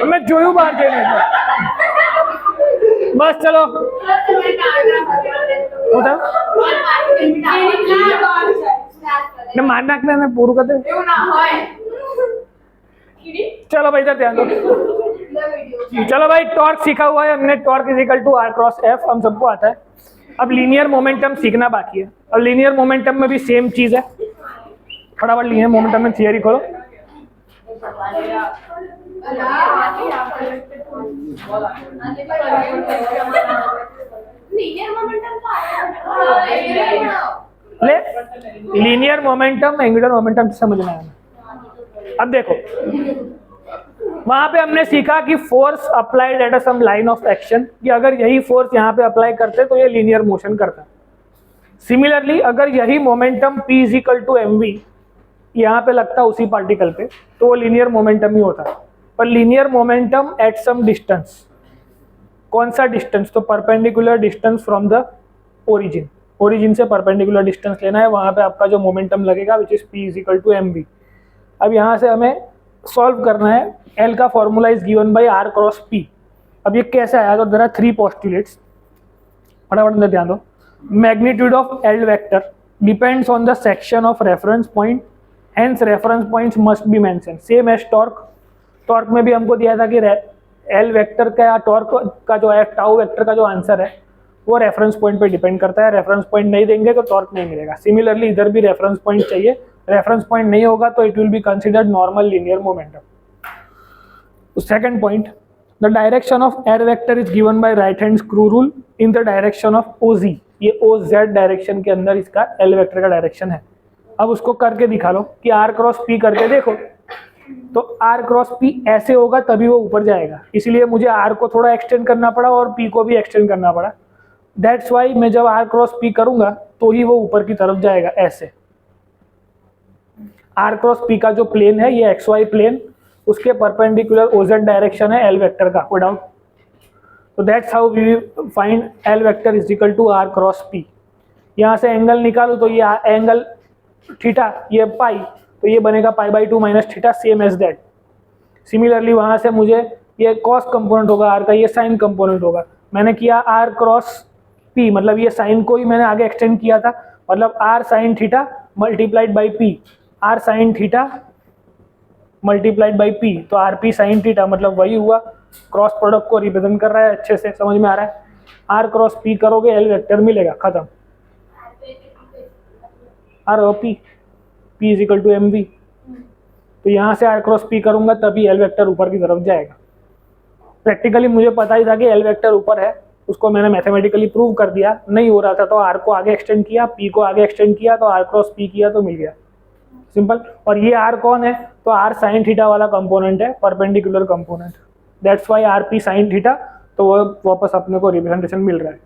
मैं જોયું બહાર જઈને બસ ચલો मार नाखने पूરું कर दे। चलो भाई इधर ध्यान दो। चलो भाई टॉर्क सीखा हुआ है हमने, torque is equal to R cross F, हम सबको आता है। अब लीनियर मोमेंटम सीखना बाकी है, और लीनियर मोमेंटम में भी सेम चीज है। फटाफट लीनियर मोमेंटम में थियरी खोलो। ले लीनियर मोमेंटम एंगुलर मोमेंटम समझना है। अब देखो वहां पे हमने सीखा कि force applied at some line of action, कि अगर यही फोर्स यहाँ पे अप्लाई करते तो ये लीनियर मोशन करता। सिमिलरली अगर यही momentum P is equal to mv यहाँ पे लगता उसी पार्टिकल पे तो वो लीनियर मोमेंटम ही होता। पर linear momentum at some distance, कौन सा डिस्टेंस? तो perpendicular distance from the origin, origin से परपेंडिकुलर डिस्टेंस लेना है, वहां पे आपका जो मोमेंटम लगेगा which is P is equal to mv। अब यहाँ से हमें सॉल्व करना है। L का formula is given by R cross P। अब ये कैसे आया? तो देयर आर 3 पोस्टुलेट्स, फटाफट अंदर ध्यान दो। Magnitude of L vector depends on the section of reference point, hence reference points must be mention. Same as torque, torque में भी हमको दिया था कि L वेक्टर का या टॉर्क का जो है टाउ वेक्टर का जो आंसर है वो रेफरेंस पॉइंट पे डिपेंड करता है। रेफरेंस पॉइंट नहीं देंगे तो टॉर्क नहीं मिलेगा। सिमिलरली इधर भी रेफरेंस पॉइंट चाहिए, रेफरेंस पॉइंट नहीं होगा तो it will be considered normal linear momentum. Second point, the direction of air vector is given by right hand screw rule in the direction of OZ। ये OZ direction के अंदर इसका L vector का direction है। अब उसको करके दिखा लो कि R क्रॉस P करके देखो, तो R क्रॉस P ऐसे होगा तभी वो ऊपर जाएगा, इसलिए मुझे R को थोड़ा एक्सटेंड करना पड़ा और P को भी एक्सटेंड करना पड़ा। दैट्स वाई मैं जब R क्रॉस P करूंगा तो ही वो ऊपर की तरफ जाएगा ऐसे। R क्रॉस P का जो प्लेन है ये XY प्लेन, उसके परपेंडिकुलर OZ डायरेक्शन है L वेक्टर का, विदाउट। तो that's how we find L vector is equal to R cross P। यहाँ से एंगल निकालू तो ये एंगल थीटा, ये पाई, तो ये बनेगा pi by 2 minus theta, same as that. Similarly वहाँ से मुझे ये कॉस कंपोनेंट होगा R का, ये साइन कंपोनेंट होगा। मैंने किया R क्रॉस P, मतलब ये साइन को ही मैंने आगे एक्सटेंड किया था, मतलब R sine theta multiplied by P, R sine theta multiplied by P, तो RP साइन थीटा, मतलब वही हुआ। क्रॉस प्रोडक्ट को रिप्रेजेंट कर रहा है, अच्छे से समझ में आ रहा है। R क्रॉस P करोगे L वेक्टर मिलेगा, खत्म। R और P is equal to mv, तो यहाँ से R क्रॉस P करूंगा तभी L वेक्टर ऊपर की तरफ जाएगा। प्रैक्टिकली मुझे पता ही था कि L वेक्टर ऊपर है, उसको मैंने मैथमेटिकली प्रूव कर दिया। नहीं हो रहा था तो R को आगे एक्सटेंड किया, P को आगे एक्सटेंड किया, तो R क्रॉस P किया तो मिल गया, सिंपल। और ये R कौन है? तो R साइन थीटा वाला कंपोनेंट है, perpendicular component, that's why RP sine theta, तो वो वापस अपने को रिप्रेजेंटेशन मिल रहा है।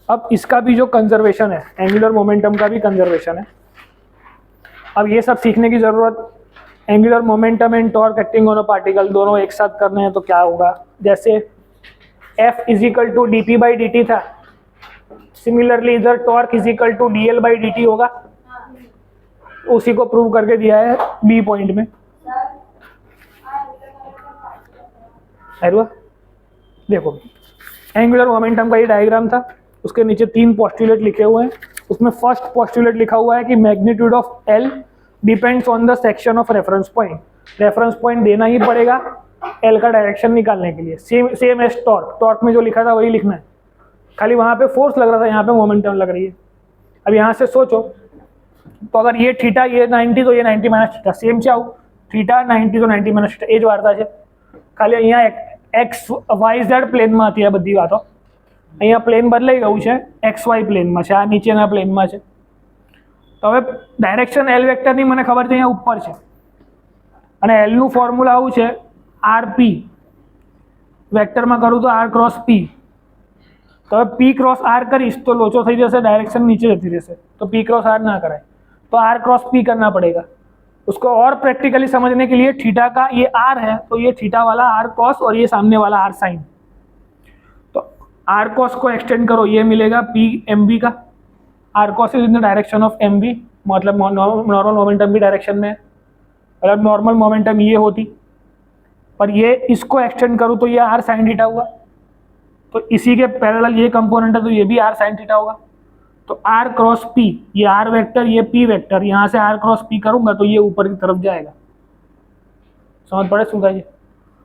अब इसका भी जो कंजर्वेशन है, एंगुलर मोमेंटम का भी कंजर्वेशन है। अब ये सब सीखने की जरूरत, angular momentum and torque acting on a particle दोनों एक साथ करने हैं तो क्या होगा? जैसे F is equal to dp by dt था, सिमिलरली इधर torque is equal to dl by dt होगा। उसी को प्रूव करके दिया है B पॉइंट में। देखो एंगुलर मोमेंटम का ये डायग्राम था, उसके नीचे 3 पोस्टुलेट लिखे हुए हैं। उसमें फर्स्ट पोस्टुलेट लिखा हुआ है कि magnitude of L depends on the section of reference point. Reference point देना ही पड़ेगा L का डायरेक्शन निकालने के लिए। सेम एज टॉर्क, टॉर्क में जो लिखा था वही लिखना है, खाली वहाँ पे फोर्स लग रहा था, यहाँ पे मोमेंटम लग रही है। अब यहाँ से सोचो, तो अगर ये थीटा ये 90 तो ये 90 माइनस थीटा, सेम चाहू थीटा 90 तो 90 माइनस थीटा, એ જ વાર્તા છે। ખાલી અહીંયા एक्स वाई ઝેડ પ્લેનમાં હતી આ બધી વાતો, અહીંયા પ્લેન બદલાઈ ગયું છે, एक्स वाई પ્લેનમાં છે, આ નીચેના પ્લેનમાં છે। તો હવે ડાયરેક્શન L વેક્ટરની મને ખબર છે અહીંયા ઉપર છે, અને L નું ફોર્મ્યુલા આવું છે RP, વેક્ટરમાં કરું તો R क्रॉस P। तो अब P क्रॉस R करीश तो लोचो થઈ જશે, डायरेक्शन नीचे जती રહેશે, तो P क्रॉस R ना कराए, तो R क्रॉस P करना पड़ेगा। उसको और प्रैक्टिकली समझने के लिए थीटा का ये R है तो ये थीटा वाला R कॉस और ये सामने वाला R साइन, तो R कॉस को एक्सटेंड करो, ये मिलेगा P mv का। R cos is in the direction of mv, मतलब नॉर्मल मोमेंटम की डायरेक्शन में, मतलब नॉर्मल मोमेंटम ये होती और ये इसको एक्सटेंड करूँ तो ये आर साइन थीटा हुआ, तो इसी के पैरेलल ये कंपोनेंट है तो ये भी आर साइन थीटा होगा। तो आर क्रॉस पी, ये आर वेक्टर ये पी वेक्टर, यहाँ से आर क्रॉस पी करूंगा तो ये ऊपर की तरफ जाएगा। समझ पड़े શું થાય?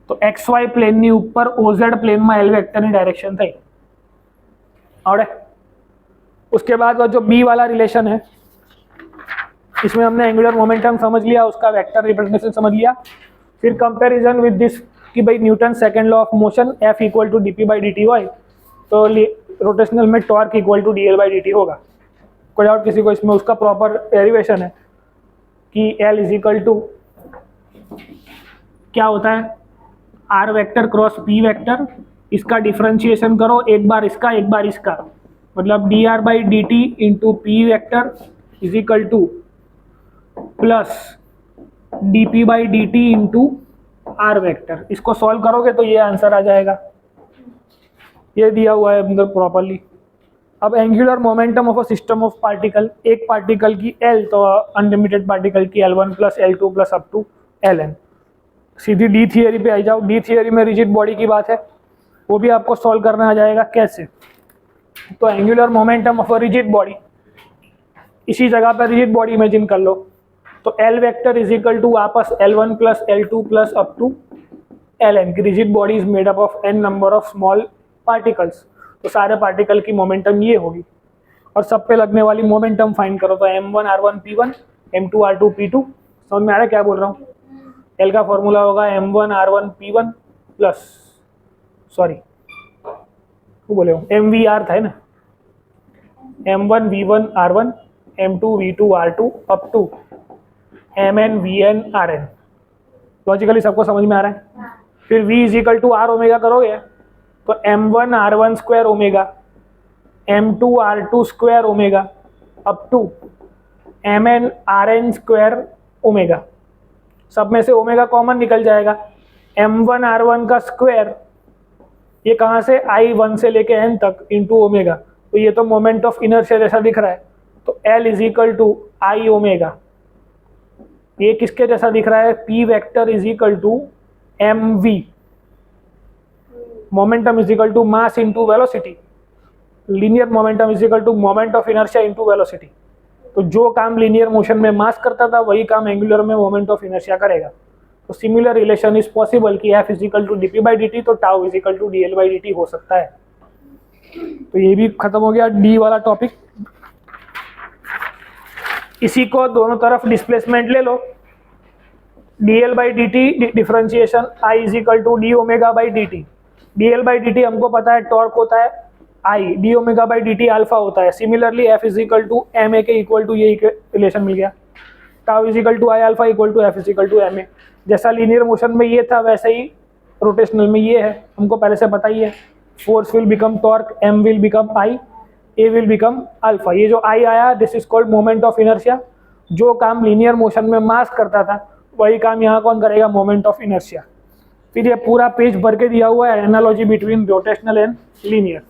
तो एक्स वाई प्लेन ની ઉપર ઓઝેડ પ્લેનમાં એલ વેક્ટરની ડાયરેક્શન થઈ આવડે। उसके बाद जो बी वाला रिलेशन है इसमें हमने एंगुलर मोमेंटम समझ लिया, उसका वेक्टर रिप्रेजेंटेशन समझ लिया। फिर कंपैरिजन विद दिस कि भाई Newton second law of motion F equal to D P by D, Y rotational में torque equal to D L by D होगा। कोई डाउट किसी को इसमें? उसका प्रॉपर डेरिवेशन है कि एल इज इक्वल टू क्या होता है, R vector cross P vector, इसका डिफरेंशिएशन करो एक बार इसका एक बार इसका, मतलब D R by D T into P vector is equal to plus D P by D T into R vector. इसको सॉल्व करोगे तो ये आंसर आ जाएगा, ये दिया हुआ है अंदर प्रॉपरली। अब angular momentum of a system of particle, एक पार्टिकल की एल तो अनलिमिटेड पार्टिकल की L1 plus L2 plus up to Ln। सीधी डी थियरी पे आ जाओ। डी थियरी में रिजिड बॉडी की बात है, वो भी आपको सॉल्व करना आ जाएगा। कैसे? तो angular momentum of a rigid body, इसी जगह पर रिजिड बॉडी इमेजिन कर लो। तो L vector is equal to वापस L1 plus L2 plus up to Ln की rigid body is made up of n number of small particles, तो सारे पार्टिकल की मोमेंटम ये होगी। और सब पे लगने वाली मोमेंटम फाइंड करो, तो m1 r1 p1 m2 r2 p2। समझ में आ रहा है क्या बोल रहा हूँ? एल का फॉर्मूला होगा m1 r1 p1 plus, sorry वो बोले हो mvr था ना, m1 v1 r1 m2 v2 r2 up to mn vn rn। Logically सबको समझ में आ रहा है? फिर v is equal to R omega करोगे तो m1 r1 square omega m2 r2 square omega up to mn rn square omega. सब में से ओमेगा कॉमन निकल जाएगा, m1 r1 का स्क्वायर ये कहाँ से I1 से लेके n तक इंटू ओमेगा, तो ये तो मोमेंट ऑफ इनर्शिया जैसा दिख रहा है। तो L is equal to I omega, ये किसके जैसा दिख रहा है? P vector is equal to mv, momentum is equal to mass into velocity, linear momentum is equal to moment of inertia into velocity. तो जो काम लीनियर मोशन में मास करता था वही काम एंगुलर में मोमेंट ऑफ इनर्शिया करेगा। तो सिमिलर रिलेशन इज पॉसिबल कि F is equal to D P by D T, तो tau is equal to D L by D T हो सकता है। तो ये भी खत्म हो गया डी वाला टॉपिक। इसी को दोनों तरफ डिस्प्लेसमेंट ले लो, D L by D T differentiation I is equal to D omega by D T. D L by D T हमको पता है टॉर्क होता है I, D omega by D T alpha होता है। Similarly F is equal to M A के equal to ये relation मिल गया, tau is equal to I alpha equal to F is equal to M A. जैसा linear motion में ये था वैसे ही रोटेशनल में ये है, हमको पहले से पता ही है। Force will become torque, M will become I, A will become alpha. ये जो आई आया this is called moment of inertia. जो काम लीनियर मोशन में मास करता था वही काम यहाँ कौन करेगा? Moment of inertia. फिर ये पूरा पेज भर के दिया हुआ है analogy between rotational and linear,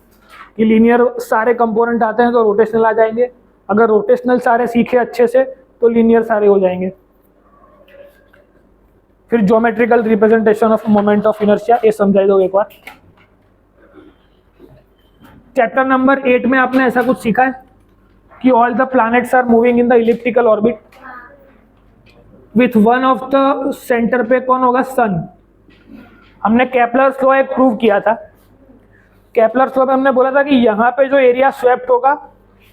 कि लीनियर सारे कंपोनेंट आते हैं तो रोटेशनल आ जाएंगे, अगर रोटेशनल सारे सीखे अच्छे से तो लीनियर सारे हो जाएंगे। फिर geometrical representation of moment of inertia, ये समझाई दो एक बार। चैप्टर नंबर 8 में आपने ऐसा कुछ सीखा है कि all the planets are moving in the elliptical orbit with one of the center पे कौन होगा? सन। हमने केपलर्स लॉ एक प्रूव किया था। केपलर्स लॉ में हमने बोला था कि यहाँ पे जो एरिया स्वेप्ट होगा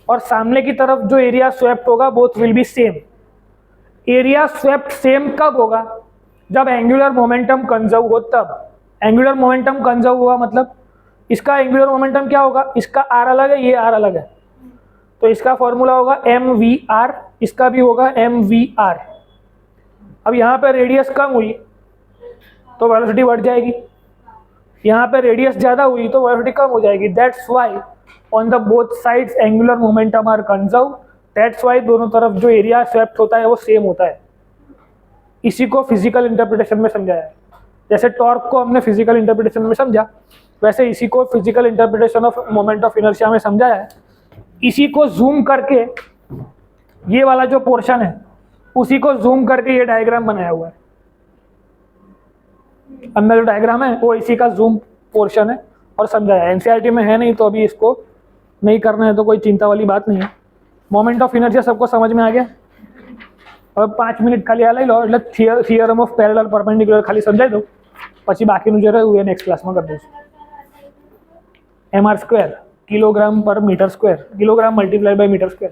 और सामने की तरफ जो एरिया स्वेप्ट होगा both will be same. Area swept same कब होगा? जब एंगुलर मोमेंटम कंजर्व हो तब। एंगुलर मोमेंटम कंजर्व हुआ मतलब इसका एंगुलर मोमेंटम क्या होगा? इसका आर अलग है, ये आर अलग है, तो इसका फॉर्मूला होगा एम वी आर, इसका भी होगा एम वी आर। अब यहाँ पे रेडियस कम हुई तो वेलोसिटी बढ़ जाएगी, यहाँ पे रेडियस ज़्यादा हुई तो वेलोसिटी कम हो जाएगी। That's why on the both sides angular momentum are conserve. That's why दोनों तरफ जो एरिया स्वेप्ट होता है वो सेम होता है। इसी को फिजिकल इंटरप्रिटेशन में समझाया है। जैसे टॉर्क को हमने फिजिकल इंटरप्रिटेशन में समझा, वैसे इसी को physical interpretation of moment of inertia में समझाया है। इसी को जूम करके ये वाला जो पोर्शन है उसी को जूम करके ये डायग्राम बनाया हुआ है। अंदर जो डायग्राम है वो इसी का जूम पोर्शन है और समझाया। एनसीईआरटी में है नहीं तो अभी इसको नहीं करना है तो कोई चिंता वाली बात नहीं है। मोमेंट ऑफ इनर्शिया सबको समझ में आ गया। अब 5 મિનિટ ખાલી આ લઈ લો એટલે થિયરમ ઓફ પેરેલલ પરપેન્ડિક્યુલર ખાલી સમજાઈ દો, પછી બાકીનું જે રહ્યું એ નેક્સ્ટ ક્લાસમાં કરી દઈશું. mr² કિલોગ્રામ પર metre square, kilogram multiplied by metre square.